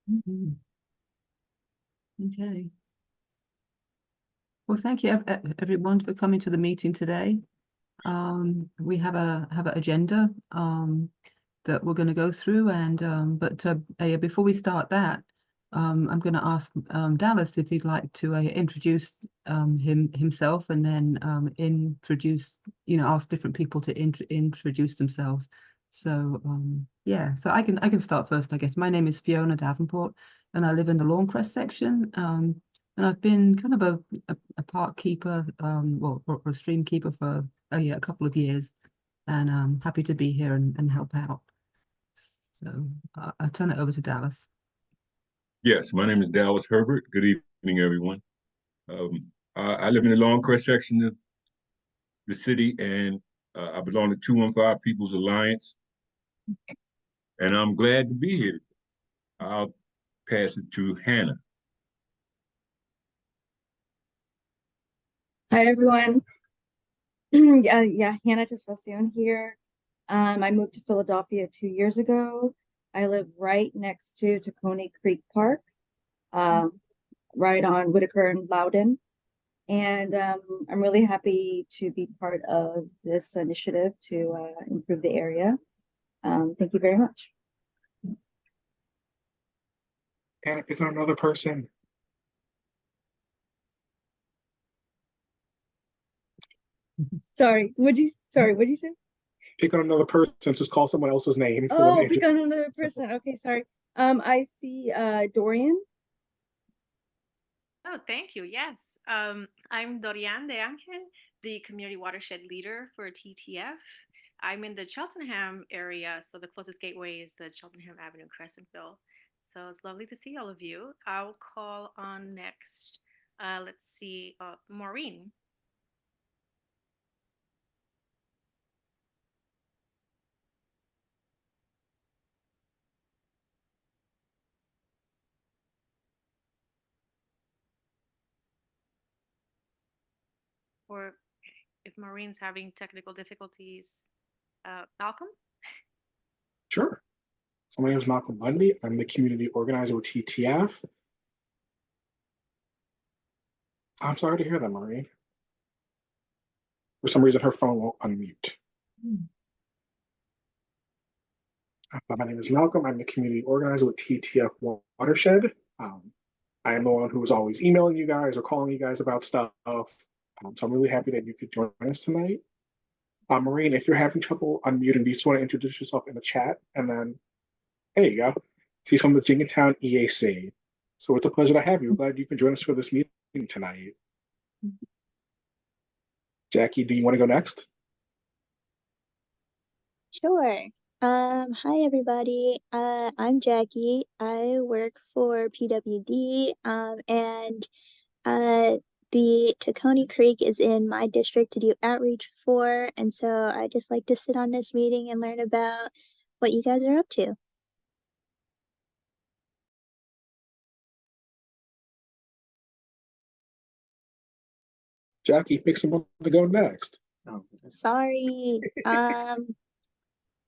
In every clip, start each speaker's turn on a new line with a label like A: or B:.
A: Mhm. Okay. Well, thank you everyone for coming to the meeting today. We have an agenda that we're going to go through, and before we start that, I'm going to ask Dallas if he'd like to introduce himself, and then introduce, ask different people to introduce themselves. So yeah, so I can start first, I guess. My name is Fiona Davenport, and I live in the Lawncrest section. And I've been kind of a park keeper, or a stream keeper for a couple of years, and I'm happy to be here and help out. So I'll turn it over to Dallas.
B: Yes, my name is Dallas Herbert. Good evening, everyone. I live in the Longcrest section of the city, and I belong to 215 People's Alliance, and I'm glad to be here. I'll pass it to Hannah.
C: Hi, everyone. Yeah, Hannah Tesfacion here. I moved to Philadelphia 2 years ago. I live right next to Tacony Creek Park, right on Whitaker and Loudon. And I'm really happy to be part of this initiative to improve the area. Thank you very much.
D: Can I pick on another person?
C: Sorry, what'd you say?
D: Pick on another person, just call someone else's name.
C: Oh, pick on another person. Okay, sorry. I see Dorian.
E: Oh, thank you. Yes. I'm Dorian de Angel, the community watershed leader for TTF. I'm in the Cheltenham area, so the closest gateway is the Cheltenham Avenue Crescentville. So it's lovely to see all of you. I'll call on next. Let's see, Maureen. Or if Maureen's having technical difficulties, Malcolm?
D: Sure. So my name is Malcolm Bundy. I'm the community organizer with TTF. I'm sorry to hear that, Maureen. For some reason, her phone won't unmute. My name is Malcolm. I'm the community organizer with TTF Watershed. I am the one who is always emailing you guys or calling you guys about stuff. So I'm really happy that you could join us tonight. Maureen, if you're having trouble unmuting, you just want to introduce yourself in the chat, and then there you go. She's from the Jenkintown EAC. So it's a pleasure to have you. Glad you can join us for this meeting tonight. Jackie, do you want to go next?
F: Sure. Hi everybody. I'm Jackie. I work for PWD, and the Tacony Creek is in my district to do outreach for, and so I just like to sit on this meeting and learn about what you guys are up to.
D: Jackie, pick someone to go next.
F: Sorry.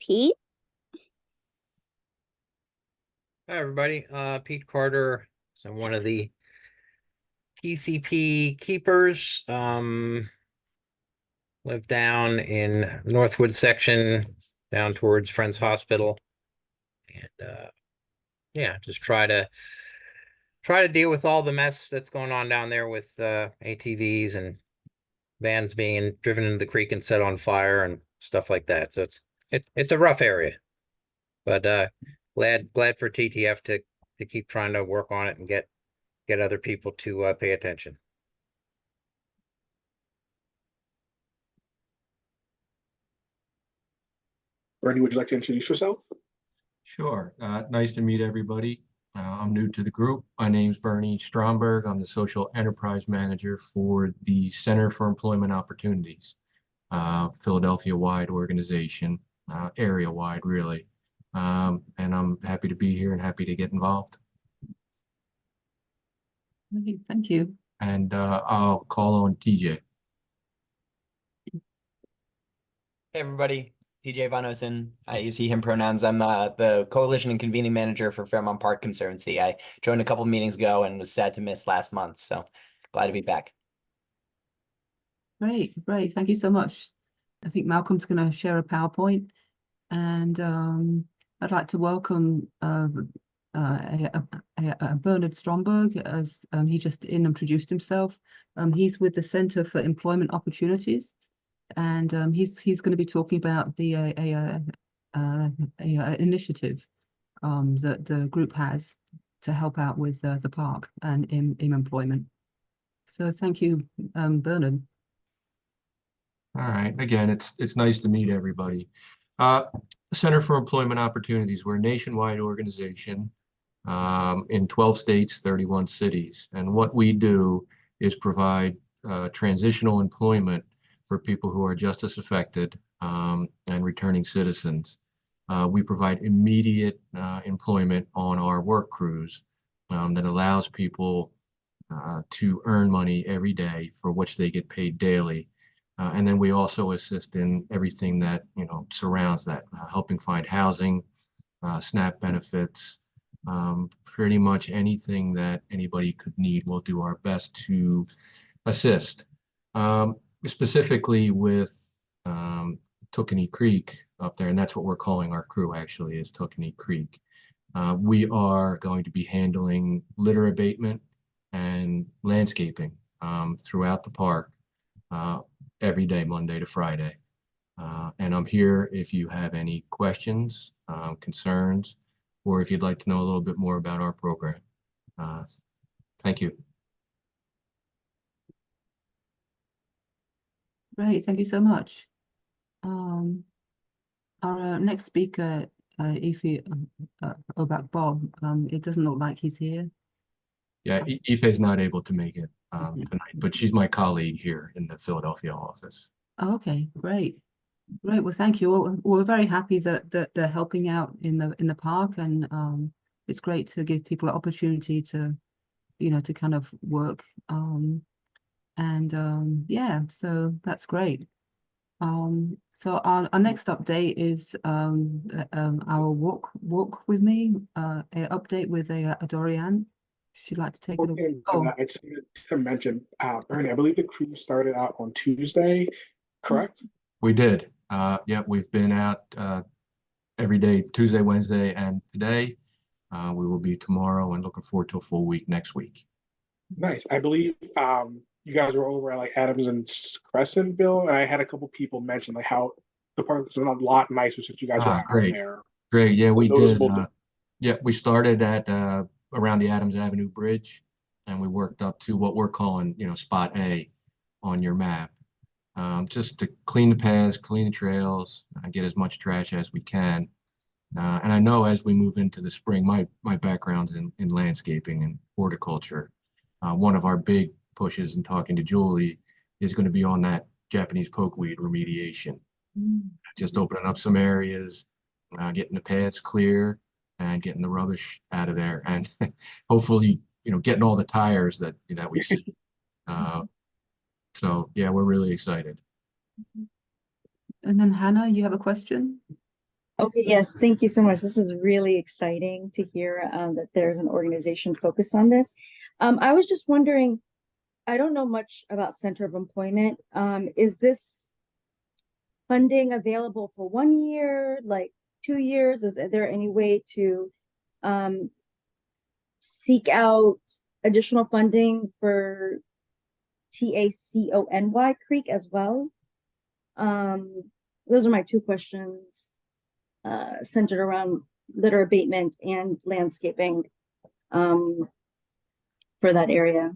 F: Pete?
G: Hi, everybody. Pete Carter. So I'm one of the PCP keepers. Live down in Northwood section, down towards Friends Hospital, and yeah, just try to deal with all the mess that's going on down there with ATVs and vans being driven into the creek and set on fire and stuff like that. So it's a rough area, but glad for TTF to keep trying to work on it and get other people to pay attention.
D: Bernie, would you like to introduce yourself?
H: Sure. Nice to meet everybody. I'm new to the group. My name's Bernie Stromberg. I'm the social enterprise manager for the Center for Employment Opportunities, Philadelphia-wide organization, area-wide, really. And I'm happy to be here and happy to get involved.
A: Thank you.
H: And I'll call on TJ.
G: Hey, everybody.
I: TJ Van Osen. I use he, him pronouns. I'm the Coalition and Convening Manager for Fairmont Park Conservancy. I joined a couple meetings ago and was sad to miss last month, so glad to be back.
A: Great, great. Thank you so much. I think Malcolm's going to share a PowerPoint, and I'd like to welcome Bernard Stromberg, as he just introduced himself. He's with the Center for Employment Opportunities, and he's going to be talking about the initiative that the group has to help out with the park and in employment. So thank you, Bernard.
H: All right. Again, it's nice to meet everybody. Center for Employment Opportunities. We're a nationwide organization in 12 states, 31 cities. And what we do is provide transitional employment for people who are justice affected and returning citizens. We provide immediate employment on our work crews that allows people to earn money every day for which they get paid daily. And then we also assist in everything that, surrounds that, helping find housing, SNAP benefits, pretty much anything that anybody could need. We'll do our best to assist. Specifically with Tacony Creek up there, and that's what we're calling our crew actually, is Tacony Creek. We are going to be handling litter abatement and landscaping throughout the park every day, Monday to Friday. And I'm here if you have any questions, concerns, or if you'd like to know a little bit more about our program. Thank you.
A: Great, thank you so much. Our next speaker, Ife Obak Bob, it doesn't look like he's here.
H: Yeah, Ife's not able to make it tonight, but she's my colleague here in the Philadelphia office.
A: Okay, great. Great. Well, thank you. We're very happy that they're helping out in the park, and it's great to give people an opportunity to, to kind of work. Yeah, so that's great. So our next update is our walk with me, a update with a Dorian. She'd like to take it away. Oh,
D: I just wanted to mention, Bernie, I believe the crew started out on Tuesday, correct?
H: We did. Yeah, we've been out every day, Tuesday, Wednesday, and today. We will be tomorrow, and looking forward to a full week next week.
D: Nice. I believe you guys were over at like Adams and Crescentville, and I had a couple people mention like how the park was a lot nicer since you guys were out
H: Great.
D: there.
H: Great. Yeah, we did.
D: Noticeable
H: Yeah, we started at around the Adams Avenue Bridge, and we worked up to what we're calling, spot A on your map. Just to clean the paths, clean the trails, get as much trash as we can. And I know as we move into the spring, my background's in landscaping and horticulture. One of our big pushes in talking to Julie is going to be on that Japanese pokeweed remediation. Just opening up some areas, getting the paths clear, and getting the rubbish out of there, and hopefully, getting all the tires that we see. So yeah, we're really excited.
A: and then Hannah, you have a question?
C: Okay, yes, thank you so much. This is really exciting to hear that there's an organization focused on this. I was just wondering, I don't know much about Center of Employment. Is this funding available for 1 year, like 2 years? Is there any way to seek out additional funding for Tacony Creek as well? Those are my two questions, centered around litter abatement and landscaping for that area.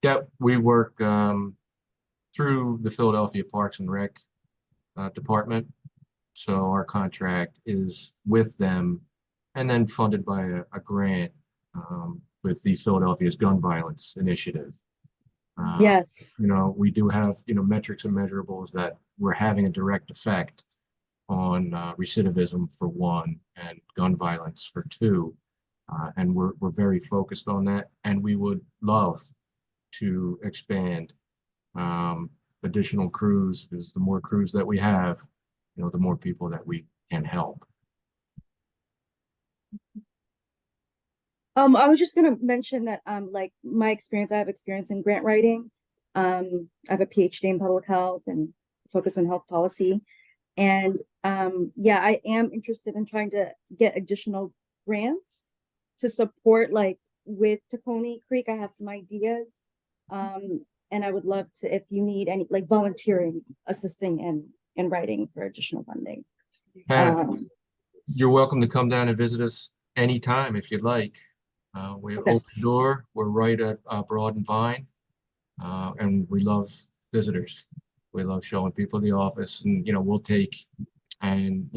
H: Yeah, we work through the Philadelphia Parks and Rec department. So our contract is with them and then funded by a grant with the Philadelphia's Gun Violence Initiative.
C: Yes.
H: We do have, metrics and measurables that we're having a direct effect on recidivism for one and gun violence for two. And we're very focused on that. And we would love to expand additional crews, because the more crews that we have, the more people that we can help.
C: I was just gonna mention that, like my experience, I have experience in grant writing. I have a PhD in public health and focus on health policy. And, yeah, I am interested in trying to get additional grants to support, like with Tacony Creek. I have some ideas. And I would love to, if you need any, like volunteering, assisting in writing for additional funding.
H: And you're welcome to come down and visit us anytime if you'd like. We're
C: Okay.
H: open door. We're right at Broad and Vine, and we love visitors. We love showing people the office, and we'll take and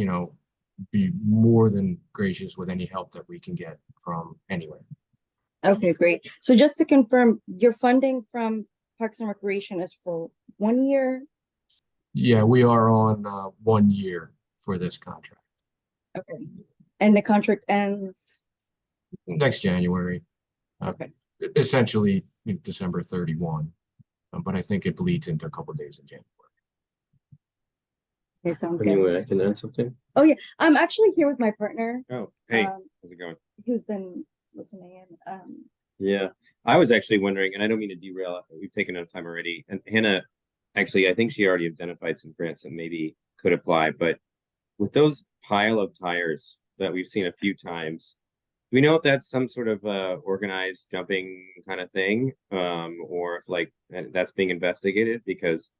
H: be more than gracious with any help that we can get from anywhere.
C: Okay, great. So just to confirm, your funding from Parks and Recreation is for 1 year?
H: Yeah, we are on 1 year for this contract.
C: Okay. And the contract ends?
H: Next January.
C: Okay.
H: Essentially December 31. But I think it bleeds into a couple of days in January.
C: Okay, sounds good.
J: Anyway, I can add something.
C: Oh yeah, I'm actually here with my partner,
J: Oh, hey,
C: Um,
J: how's it going?
C: who's been listening in.
J: Yeah, I was actually wondering, and I don't mean to derail it, but we've taken enough time already. And Hannah, actually, I think she already identified some grants that maybe could apply. But with those pile of tires that we've seen a few times, do we know if that's some sort of organized jumping kind of thing, or if like that's being investigated? Because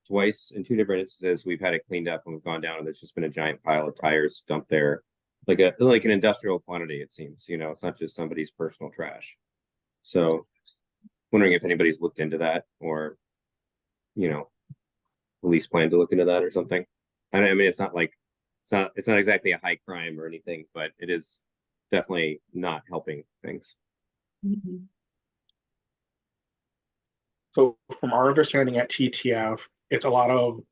J: twice in 2 different instances we've had it cleaned up and we've gone down and there's just been a giant pile of tires dumped there, like an industrial quantity. It seems, it's not just somebody's personal trash. So wondering if anybody's looked into that, or police plan to look into that or something. I mean, it's not like it's not exactly a high crime or anything, but it is definitely not helping things.
A: Mhm.
D: So from our understanding at TTF, it's a lot of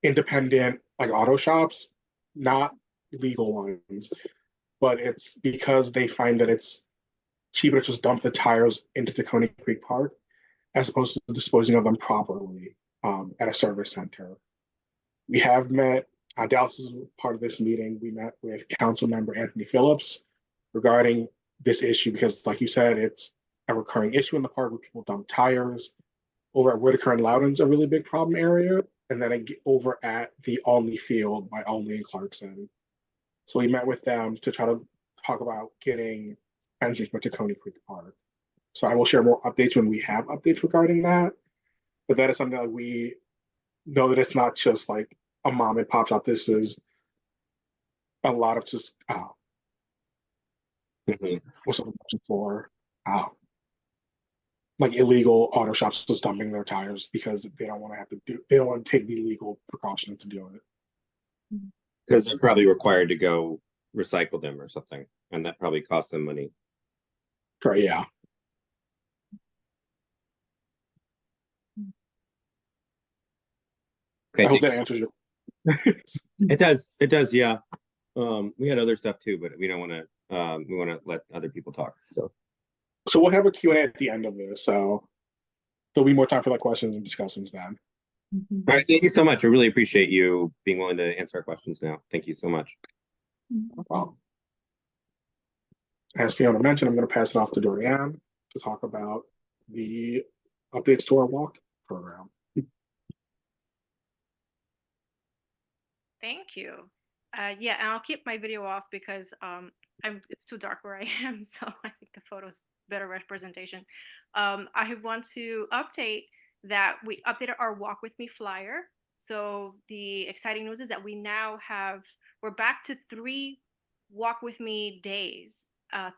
D: independent like auto shops, not legal ones, but it's because they find that it's cheaper to just dump the tires into Tacony Creek Park as opposed to disposing of them properly at a service center. We have met, Dallas was part of this meeting, we met with Council Member Anthony Phillips regarding this issue because, like you said, it's a recurring issue in the park where people dump tires. Over at Whitaker and Loudon's a really big problem area, and then over at the Olney Field by Olney and Clarkson. So we met with them to try to talk about getting fencing for Tacony Creek Park. So I will share more updates when we have updates regarding that. But that is something that we know that it's not just like a mom and pop shop. This is a lot of just what's the option for like illegal auto shops just dumping their tires because they don't want to take the legal precaution to do it.
J: Because they're probably required to go recycle them or something, and that probably costs them money.
D: Right, yeah.
J: Okay,
D: I hope that
J: thanks.
D: answers your.
J: It does, yeah. We had other stuff too, but we don't want to. We want to let other people talk.
D: So we'll have a Q&A at the end of this. So there'll be more time for like questions and discussions then.
A: Mhm.
J: All right, thank you so much. I really appreciate you being willing to answer our questions now. Thank you so much.
D: No problem. As Fiona mentioned, I'm going to pass it off to Dorianne to talk about the updates to our walk program.
E: Thank you. Yeah, and I'll keep my video off because it's too dark where I am, so I think the photo's better representation. I want to update that we updated our Walk With Me flyer. So the exciting news is that we're back to 3 Walk With Me days,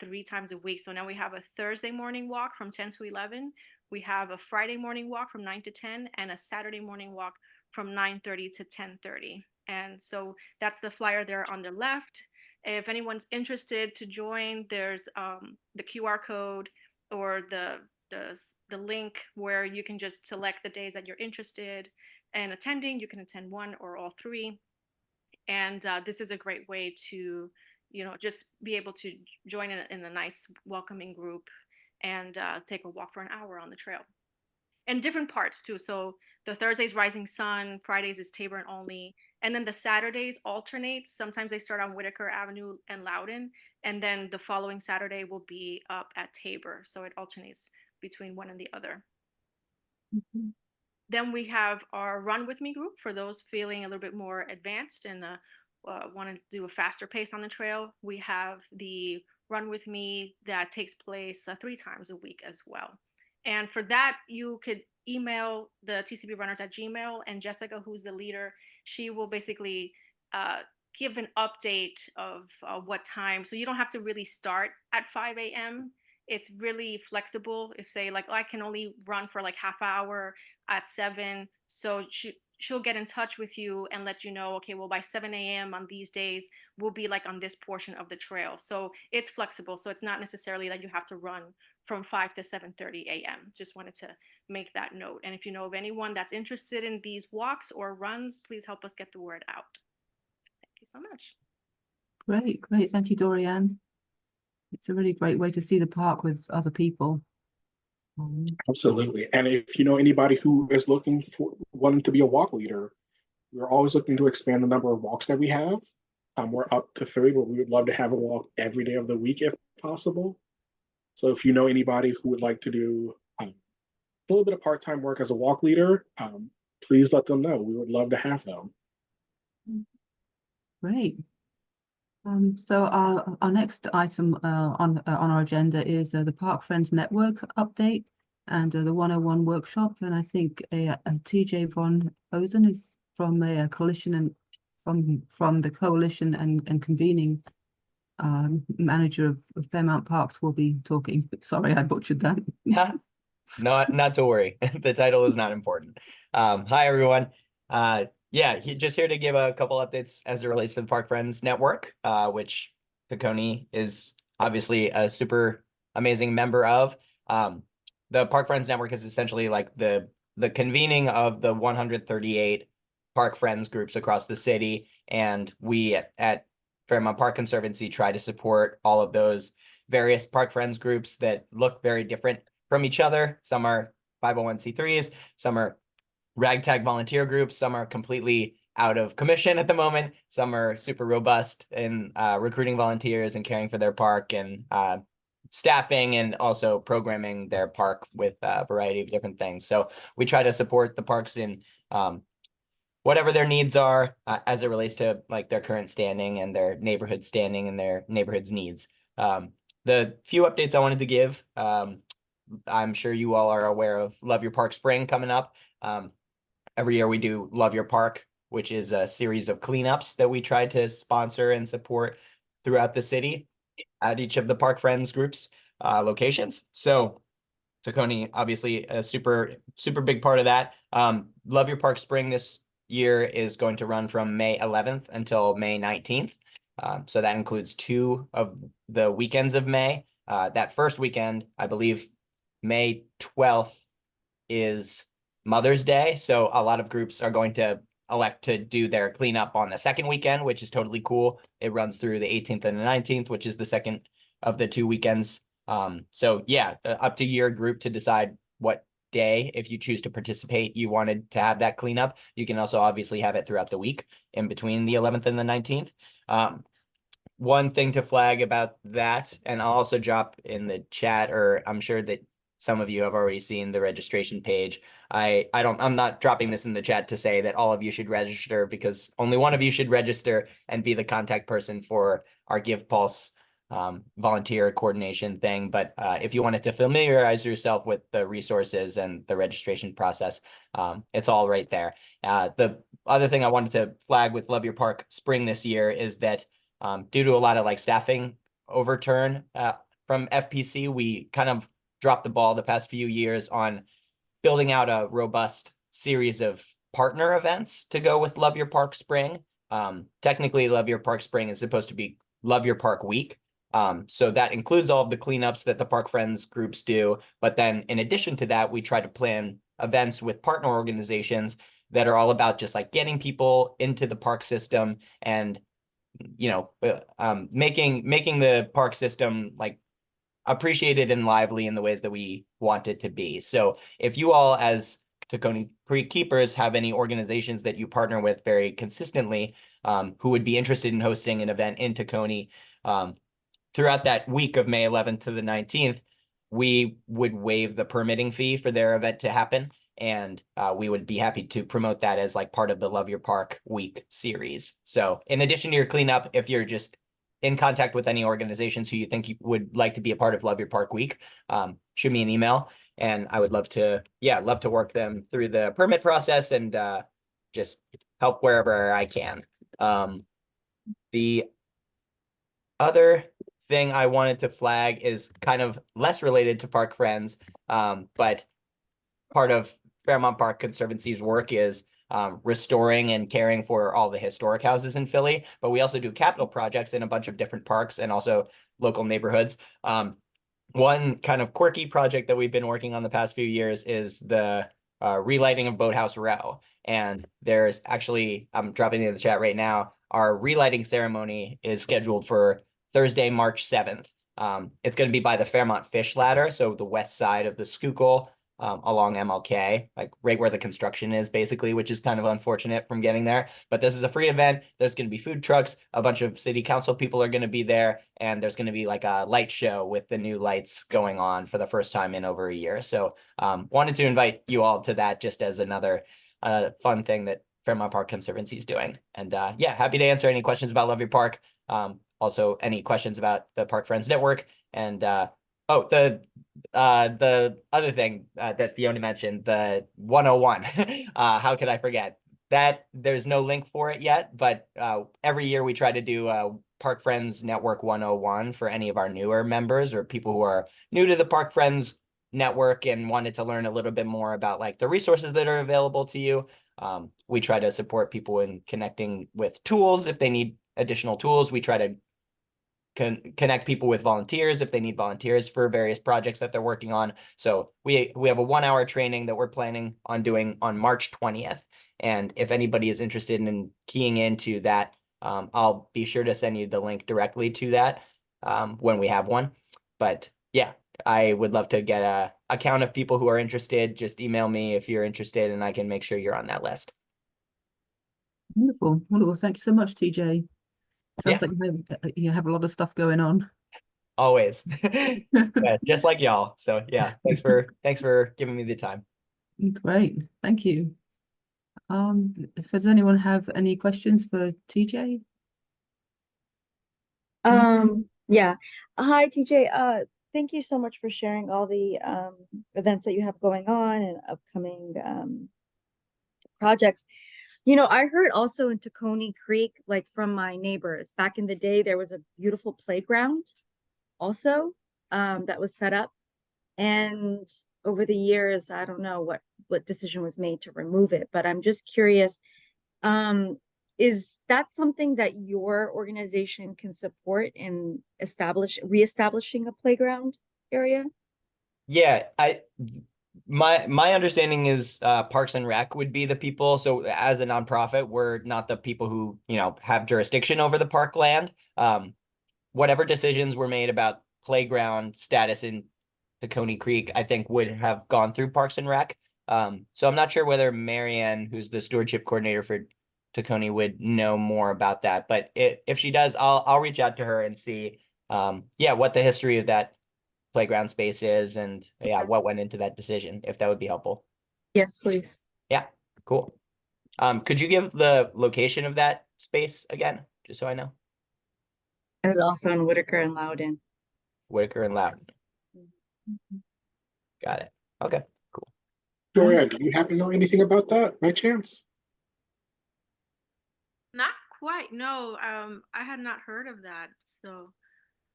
E: 3 times a week. So now we have a Thursday morning walk from 10 to 11. We have a Friday morning walk from 9 to 10 and a Saturday morning walk from 9:30 to 10:30. And so that's the flyer there on the left. If anyone's interested to join, there's the QR code or the link where you can just select the days that you're interested in attending. You can attend 1 or all 3. And this is a great way to, just be able to join in a nice welcoming group and take a walk for an hour on the trail. And different parts too. So the Thursday's Rising Sun, Fridays is Tabor and Olney, And then the Saturdays alternate. Sometimes they start on Whitaker Avenue and Loudon, and then the following Saturday will be up at Tabor. So it alternates between one and the other.
A: Mhm.
E: Then we have our Run With Me group for those feeling a little bit more advanced and want to do a faster pace on the trail. We have the Run With Me that takes place 3 times a week as well. And for that, you could email the TCB runners at Gmail, and Jessica, who's the leader, she will basically give an update of what time. So you don't have to really start at 5 a.m. It's really flexible. If say like, oh, I can only run for like half hour at 7, so she'll get in touch with you and let you know, okay, well by 7 a.m. on these days we'll be like on this portion of the trail. So it's flexible, so it's not necessarily that you have to run from 5 to 7:30 a.m. Just wanted to make that note. And if you know of anyone that's interested in these walks or runs, please help us get the word out. Thank you so much.
A: Great, great. Thank you, Dorianne. It's a really great way to see the park with other people.
D: Absolutely. And if you know anybody who is looking for wanting to be a walk leader, we're always looking to expand the number of walks that we have. We're up to 3, but we would love to have a walk every day of the week if possible. So if you know anybody who would like to do a little bit of part-time work as a walk leader, please let them know. We would love to have them.
A: Great. So our next item on our agenda is the Park Friends Network update and the 101 workshop. And I think TJ von Ozen is from a coalition and from the coalition and convening manager of Fairmount Parks will be talking. Sorry, I butchered that.
I: Not to worry. The title is not important. Hi, everyone. Yeah, just here to give a couple updates as it relates to the Park Friends Network, which Tacony is obviously a super amazing member of. The Park Friends Network is essentially like the convening of the 138 Park Friends groups across the city, and we at Fairmount Park Conservancy try to support all of those various Park Friends groups that look very different from each other. Some are 501c3s, some are ragtag volunteer groups, some are completely out of commission at the moment, some are super robust in recruiting volunteers and caring for their park and staffing and also programming their park with a variety of different things. So we try to support the parks in whatever their needs are as it relates to like their current standing and their neighborhood standing and their neighborhood's needs. The few updates I wanted to give, I'm sure you all are aware of Love Your Park Spring coming up. Every year we do Love Your Park, which is a series of cleanups that we try to sponsor and support throughout the city at each of the Park Friends groups locations. So Tacony, obviously a super big part of that. Love Your Park Spring this year is going to run from May 11th until May 19th. So that includes 2 of the weekends of May. That first weekend, I believe May 12th is Mother's Day. So a lot of groups are going to elect to do their cleanup on the second weekend, which is totally cool. It runs through the 18th and the 19th, which is the second of the 2 weekends. So yeah, up to your group to decide what day, if you choose to participate, you wanted to have that cleanup. You can also obviously have it throughout the week in between the 11th and the 19th. One thing to flag about that, and I'll also drop in the chat, or I'm sure that some of you have already seen the registration page. I'm not dropping this in the chat to say that all of you should register, because only one of you should register and be the contact person for our Give Pulse volunteer coordination thing. But if you wanted to familiarize yourself with the resources and the registration process, it's all right there. The other thing I wanted to flag with Love Your Park Spring this year is that due to a lot of like staffing overturn from FPC, we kind of dropped the ball the past few years on building out a robust series of partner events to go with Love Your Park Spring. Technically, Love Your Park Spring is supposed to be Love Your Park Week. So that includes all of the cleanups that the Park Friends groups do. But then in addition to that, we try to plan events with partner organizations that are all about just like getting people into the park system and, you know, making the park system like appreciated and lively in the ways that we want it to be. So if you all as Tacony Creek Keepers have any organizations that you partner with very consistently, who would be interested in hosting an event in Tacony, throughout that week of May 11th to the 19th, we would waive the permitting fee for their event to happen. And we would be happy to promote that as like part of the Love Your Park Week series. So in addition to your cleanup, if you're just in contact with any organizations who you think you would like to be a part of Love Your Park Week, shoot me an email, and I would love to work them through the permit process and just help wherever I can. The other thing I wanted to flag is kind of less related to Park Friends, but part of Fairmont Park Conservancy's work is restoring and caring for all the historic houses in Philly, but we also do capital projects in a bunch of different parks and also local neighborhoods. One kind of quirky project that we've been working on the past few years is the relighting of Boathouse Row. And there's actually, I'm dropping it in the chat right now, our relighting ceremony is scheduled for Thursday, March 7th. It's going to be by the Fairmont Fish Ladder, so the west side of the Schuylkill, along MLK, like right where the construction is basically, which is kind of unfortunate from getting there. But this is a free event. There's going to be food trucks. A bunch of city council people are going to be there. And there's going to be like a light show with the new lights going on for the first time in over a year. So wanted to invite you all to that just as another fun thing that Fairmont Park Conservancy is doing. And yeah, happy to answer any questions about Love Your Park. Also, any questions about the Park Friends Network. And the other thing that Fiona mentioned, the 101, how could I forget? That there's no link for it yet, but every year we try to do a Park Friends Network 101 for any of our newer members or people who are new to the Park Friends Network and wanted to learn a little bit more about like the resources that are available to you. We try to support people in connecting with tools. If they need additional tools, we try to connect people with volunteers if they need volunteers for various projects that they're working on. So we have a 1 hour training that we're planning on doing on March 20th. And if anybody is interested in keying into that, I'll be sure to send you the link directly to that when we have one. But yeah, I would love to get a count of people who are interested. Just email me if you're interested and I can make sure you're on that list.
A: Wonderful. Wonderful. Thank you so much, TJ. Sounds
I: Yeah.
A: like you have a lot of stuff going on.
I: Always. Yeah, just like y'all. So yeah, thanks for giving me the time.
A: Great. Thank you. So does anyone have any questions for TJ?
C: Yeah. Hi, TJ. Thank you so much for sharing all the events that you have going on and upcoming projects. You know, I heard also in Tacony Creek, like from my neighbors, back in the day, there was a beautiful playground also that was set up. And over the years, I don't know what decision was made to remove it, but I'm just curious, is that something that your organization can support in reestablishing a playground area?
I: Yeah, my understanding is Parks and Rec would be the people. So as a nonprofit, we're not the people who, have jurisdiction over the park land. Whatever decisions were made about playground status in Tacony Creek, I think would have gone through Parks and Rec. So I'm not sure whether Marianne, who's the stewardship coordinator for Tacony, would know more about that. But if she does, I'll reach out to her and see what the history of that playground space is and what went into that decision, if that would be helpful.
C: Yes, please.
I: Yeah, cool. Could you give the location of that space again, just so I know?
C: And it's also in Whitaker and Loudon.
I: Whitaker and Loudon. Got it. Okay, cool.
D: Dorian, do you happen to know anything about that by chance?
E: Not quite. No, I had not heard of that. So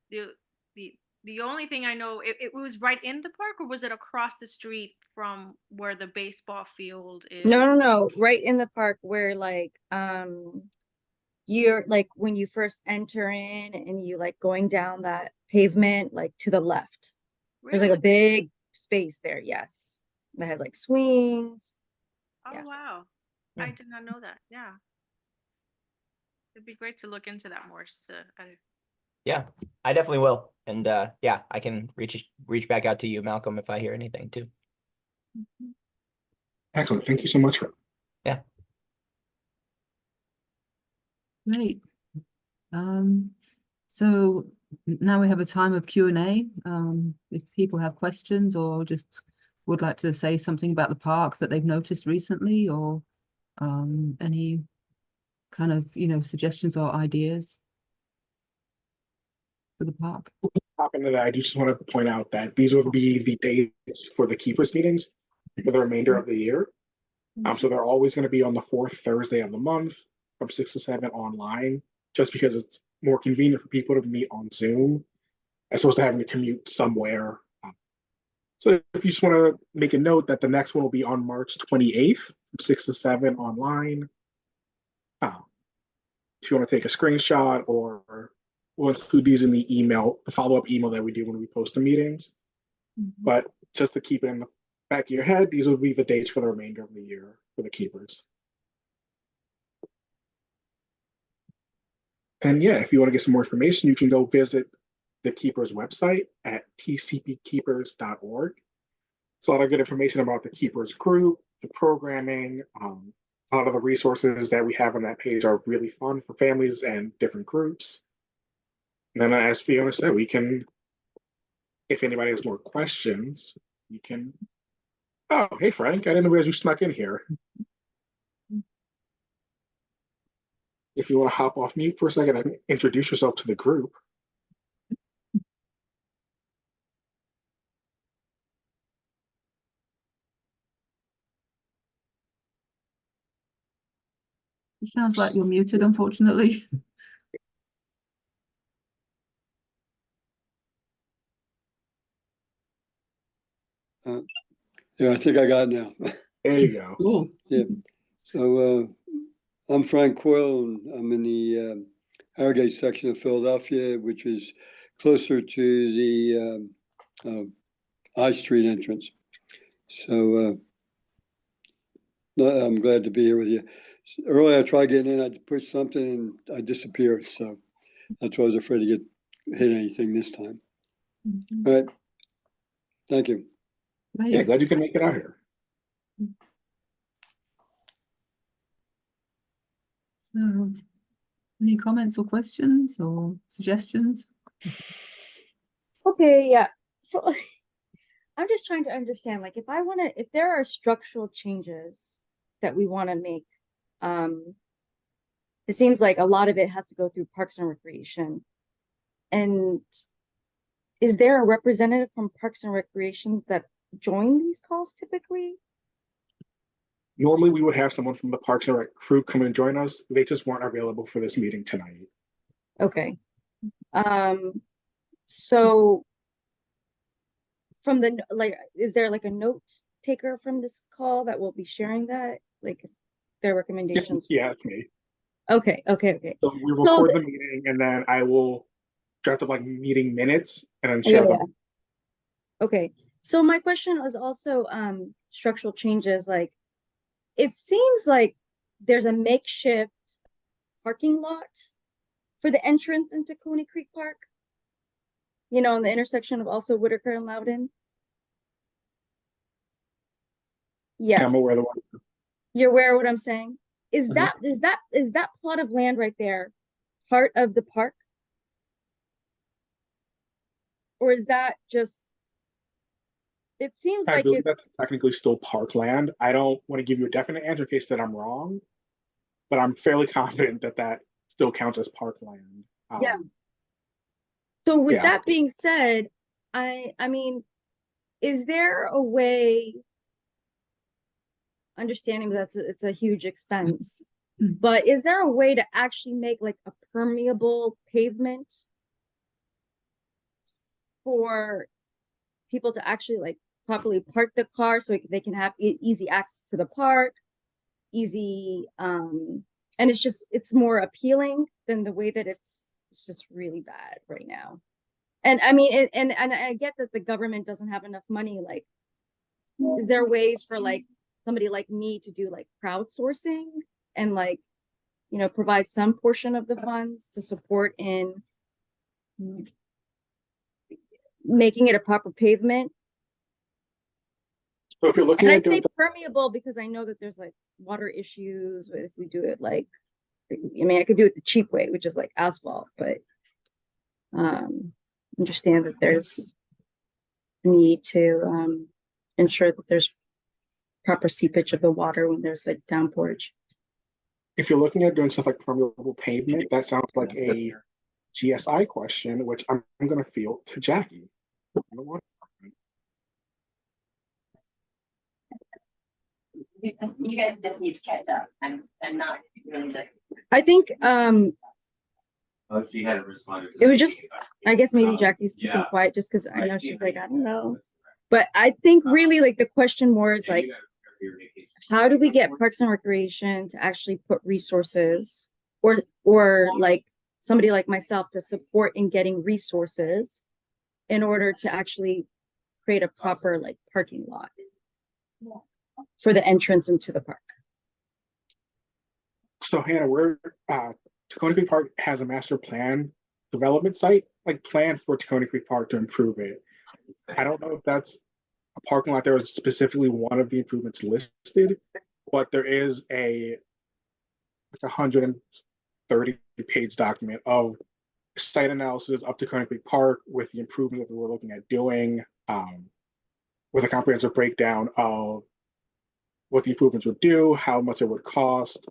E: the only thing I know, it was right in the park, or was it across the street from where the baseball field is?
C: No, right in the park where like you're like when you first enter in and you like going down that pavement like to the left. There's like a big space there, yes. That had like swings.
E: Oh
C: Yeah.
E: wow.
I: Yeah.
E: I did not know that. Yeah. It'd be great to look into that more. Just to,
I: Yeah, I definitely will. And I can reach back out to you, Malcolm, if I hear anything too.
D: Excellent. Thank you so much for
A: Great. So now we have a time of Q&A. If people have questions or just would like to say something about the park that they've noticed recently, or any kind of, suggestions or ideas for the park.
D: hop into that. I do just want to point out that these will be the dates for the keepers meetings for the remainder of the year. So they're always going to be on the fourth Thursday of the month from 6 to 7 online, just because it's more convenient for people to meet on Zoom as opposed to having to commute somewhere. So if you just want to make a note that the next one will be on March 28th from 6 to 7 online. If you want to take a screenshot, or we'll include these in the email, the follow-up email that we do when we post the meetings. But just to keep it in the back of your head, these will be the dates for the remainder of the year for the keepers. And yeah, if you want to get some more information, you can go visit the Keepers website at tcpkeepers.org. It's a lot of good information about the Keepers group, the programming. A lot of the resources that we have on that page are really fun for families and different groups. And then, as Fiona said, we can, if anybody has more questions, you can. Oh, hey, Frank, I didn't realize you snuck in here. If you want to hop off mute for a second and introduce yourself to the group.
A: It sounds like you're muted, unfortunately.
K: Yeah, I think I got it now.
D: There you go.
A: Cool.
K: Yeah. So I'm Frank Coyle, and I'm in the Harrogate section of Philadelphia, which is closer to the I Street entrance. So I'm glad to be here with you. Earlier, I tried getting in, I pushed something and I disappeared. So that's why I was afraid to hit anything this time. All right. Thank you.
A: Right.
D: Yeah, glad you can make it out here.
A: So, any comments or questions or suggestions?
C: Okay, yeah. So I'm just trying to understand, like, if there are structural changes that we want to make, it seems like a lot of it has to go through Parks and Recreation. And is there a representative from Parks and Recreation that join these calls typically?
D: Normally, we would have someone from the Parks and Rec crew come and join us. They just weren't available for this meeting tonight.
C: Okay. So from the, like, is there like a note taker from this call that will be sharing that? Like their recommendations?
D: Yeah, it's me.
C: Okay.
D: So we record the meeting, and then I will draft up like meeting minutes and then share them.
C: Okay. So my question was also structural changes. Like, it seems like there's a makeshift parking lot for the entrance into Tacony Creek Park. You know, in the intersection of also Whitaker and Loudon. Yeah.
D: I'm aware of the one.
C: You're aware of what I'm saying? Is that plot of land right there part of the park? Or is that just, it seems
D: I
C: like
D: believe
C: it,
D: that's technically still parkland. I don't want to give you a definite answer in case that I'm wrong, but I'm fairly confident that that still counts as parkland.
C: Yeah. So with that being said, I mean, is there a way, understanding that it's a huge expense, but is there a way to actually make like a permeable pavement for people to actually like properly park the car so they can have easy access to the park, easy, and it's more appealing than the way that it's just really bad right now. And I mean, and I get that the government doesn't have enough money. Like, is there ways for like somebody like me to do like crowdsourcing and like, you know, provide some portion of the funds to support in making it a proper pavement?
D: So if you're looking
C: And I
D: at doing
C: say permeable because I know that there's like water issues if we do it like, I mean, I could do it the cheap way, which is like asphalt, but understand that there's need to ensure that there's proper seepage of the water when there's like downpourage.
D: if you're looking at doing stuff like permeable pavement, that sounds like a GSI question, which I'm going to field to Jackie.
L: You guys just need to catch up. I'm not really like.
C: I think
J: Oh, she had a responder.
C: it was just, I guess maybe Jackie's keeping quiet just because I know she's like, I don't know. But I think really like the question more is like, how do we get Parks and Recreation to actually put resources or like somebody like myself to support in getting resources in order to actually create a proper like parking lot for the entrance into the park?
D: So Hannah, we're Tacony Creek Park has a master plan development site, like plan for Tacony Creek Park to improve it. I don't know if that's a parking lot. There was specifically one of the improvements listed, but there is a like 130-page document of site analysis of Tacony Creek Park with the improvement that we're looking at doing, with a comprehensive breakdown of what the improvements would do, how much it would cost.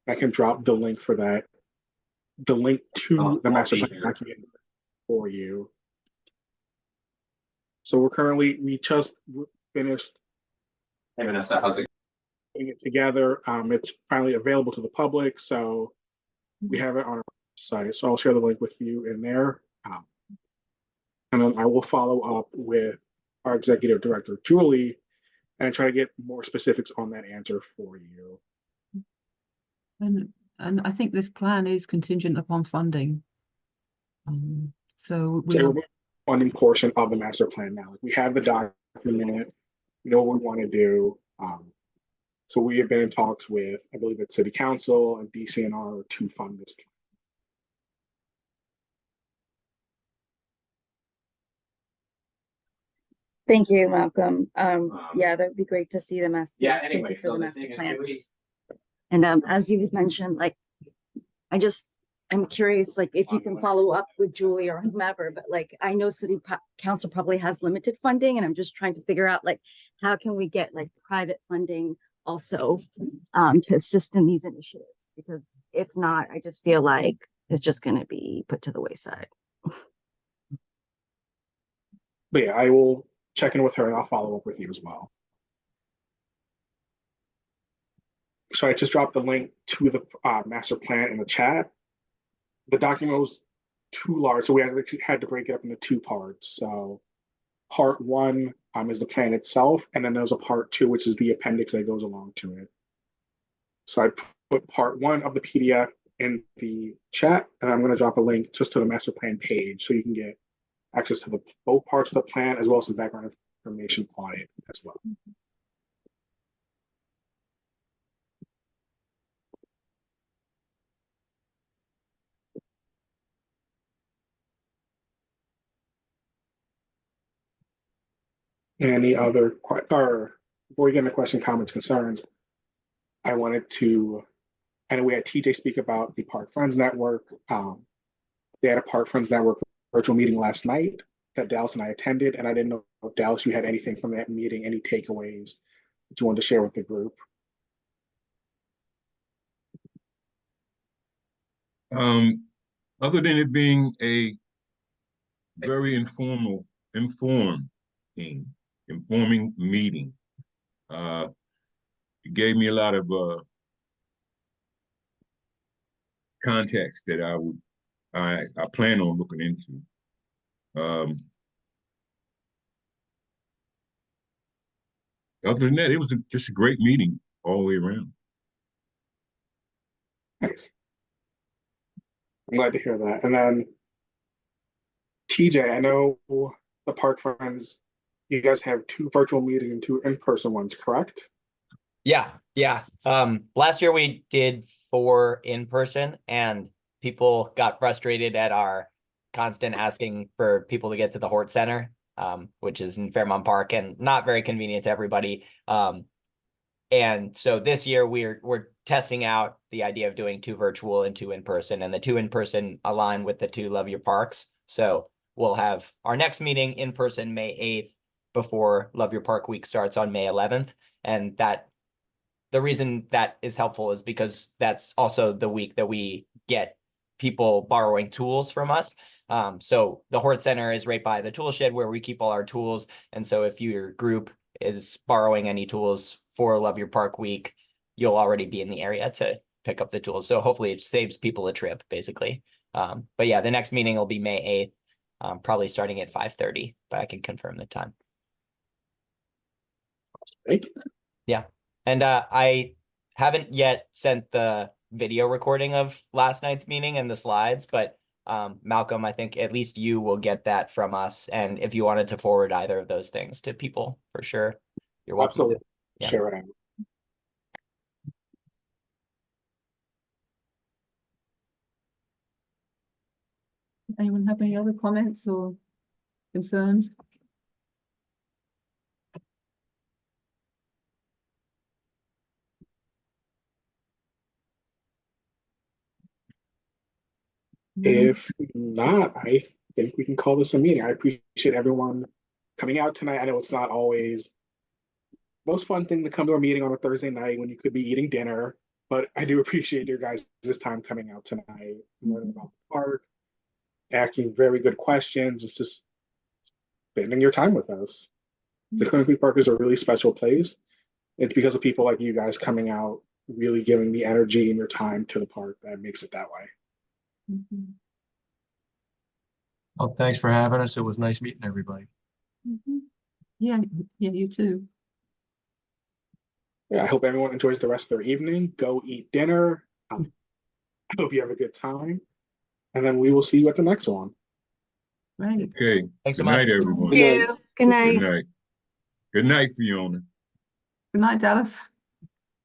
D: I can drop the link for that, the link to the master plan document for you. So we just finished
J: Hey Vanessa, how's it?
D: putting it together. It's finally available to the public, so we have it on our site. So I'll share the link with you in there. And then I will follow up with our executive director, Julie, and try to get more specifics on that answer for you.
A: And I think this plan is contingent upon funding. So we
D: So
A: are,
D: we're funding portion of the master plan now. We have the document, we know what we want to do. So we have been in talks with, I believe it's City Council and DCNR to fund this plan.
C: Thank you, Malcolm. Yeah, that would be great to see the master.
J: Yeah,
C: Thank you
J: anyway,
C: for
J: so
C: the
J: the
C: master
J: thing is,
C: plan.
J: Julie,
C: And as you mentioned, like, I'm curious, like, if you can follow up with Julie or whomever, but like, I know council probably has limited funding, and I'm just trying to figure out, like, how can we get like private funding also to assist in these initiatives? Because if not, I just feel like it's just going to be put to the wayside.
D: But yeah, I will check in with her and I'll follow up with you as well. So I just dropped the link to the master plan in the chat. The document was too large, so we had to break it up into two parts. So part one is the plan itself, and then there's a part two, which is the appendix that goes along to it. So I put part one of the PDF in the chat, and I'm going to drop a link just to the master plan page so you can get access to both parts of the plan as well as some background information on it as well. Any other or before we get into question, comments, concerns, I know we had TJ speak about the Park Friends Network. They had a Park Friends Network virtual meeting last night that Dallas and I attended, and I didn't know if Dallas, you had anything from that meeting, any takeaways that you wanted to share with the group.
B: Other than it being a very informing meeting, it gave me a lot of context that I plan on looking into. Other than that, it was just a great meeting all the way around.
D: Nice. I'm glad to hear that. And then TJ, I know the Park Friends, you guys have 2 virtual meetings and 2 in-person ones, correct?
I: Yeah. Last year we did 4 in person, and people got frustrated at our constant asking for people to get to the Hort Center. which is in Fairmont Park and not very convenient to everybody. And so this year we're testing out the idea of doing 2 virtual and 2 in person, and the 2 in person align with the 2 Love Your Parks. So we'll have our next meeting in person May 8th before Love Your Park week starts on May 11th. And that the reason that is helpful is because that's also the week that we get people borrowing tools from us. So the Hort Center is right by the tool shed where we keep all our tools. And so if your group is borrowing any tools for Love Your Park week, you'll already be in the area to pick up the tools. So hopefully it saves people a trip, basically. But yeah, the next meeting will be May 8th, probably starting at 5:30, but I can confirm the time.
D: Thank you.
I: Yeah. And I haven't yet sent the video recording of last night's meeting and the slides, but Malcolm, I think at least you will get that from us. And if you wanted to forward either of those things to people, for sure, you're welcome.
D: Absolutely.
I: Yeah.
D: Share it out.
A: Anyone have any other comments or concerns?
D: If not, I think we can call this a meeting. I appreciate everyone coming out tonight. I know it's not always most fun thing to come to a meeting on a Thursday night when you could be eating dinner, but I do appreciate your guys this time coming out tonight, learning about the park, asking very good questions. It's just spending your time with us. Tacony Creek Park is a really special place. It's because of people like you guys coming out, really giving the energy and your time to the park that makes it that way.
A: Mhm.
H: Well, thanks for having us. It was nice meeting everybody.
A: Mhm. Yeah, you too.
D: Yeah, I hope everyone enjoys the rest of their evening. Go eat dinner. I hope you have a good time. And then we will see you at the next one.
A: Right.
B: Okay.
I: Thanks so
B: Good night,
I: much.
B: everyone.
K: Good night.
C: Good night.
B: Good night. Good night, Fiona.
A: Good night, Dallas.